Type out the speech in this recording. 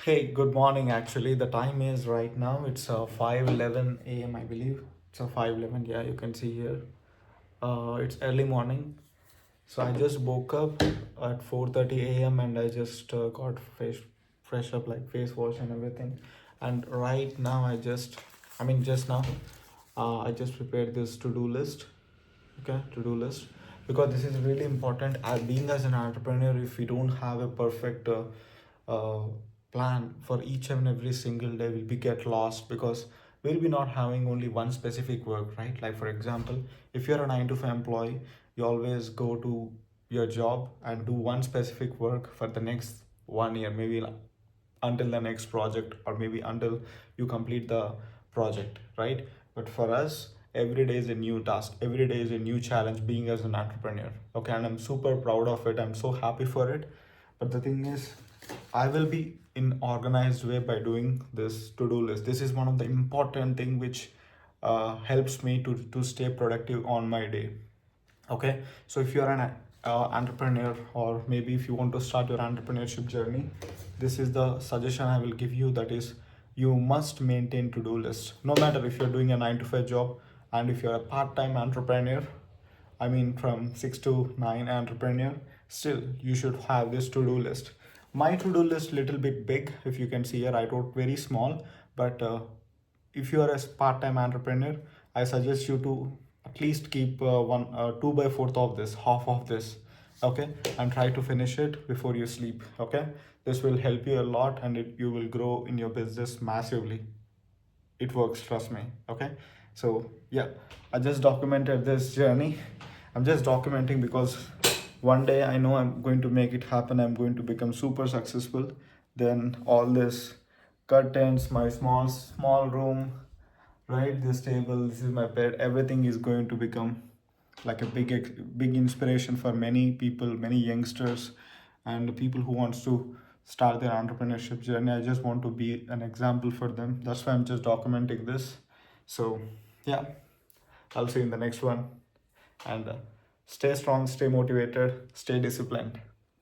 Hey, good morning. Actually, the time is right now. It's 5:11 a.m. I believe. It's 5:11. Yeah, you can see here. It's early morning. So I just woke up at 4:30 a.m. and I just got fresh up, like face wash and everything. And right now just now, I just prepared this to-do list. Okay, to-do list, because this is really important. Being as an entrepreneur, if we don't have a perfect uh, plan for each and every single day, we'll be get lost, because we'll be not having only one specific work, right? Like for example, if you're a 9 to 5 employee, you always go to your job and do one specific work for the next 1 year, maybe until the next project, or maybe until you complete the project, right? But for us, every day is a new task, every day is a new challenge being as an entrepreneur. Okay, and I'm super proud of it, I'm so happy for it. But the thing is, I will be in organized way by doing this to-do list. This is one of the important thing which helps me to stay productive on my day. Okay, so if you're an entrepreneur, or maybe if you want to start your entrepreneurship journey, this is the suggestion I will give you. That is, you must maintain to-do list, no matter if you're doing a 9 to 5 job, and if you're a part-time entrepreneur, I mean from 6 to 9 entrepreneur, still you should have this to-do list. My to-do list little bit big. If you can see here, I wrote very small, but if you are a part-time entrepreneur, I suggest you to at least keep 2 by 4th of this, half of this. Okay, and try to finish it before you sleep. Okay, this will help you a lot, and you will grow in your business massively. It works, trust me. Okay, so yeah, I just documented this journey. I'm just documenting because one day I know I'm going to make it happen. I'm going to become super successful. Then all this curtains, my small room, right, this table, this is my bed, everything is going to become like a big inspiration for many people, many youngsters, and people who wants to start their entrepreneurship journey. I just want to be an example for them. That's why I'm just documenting this. So yeah, I'll see you in the next one. And stay strong, stay motivated, stay disciplined.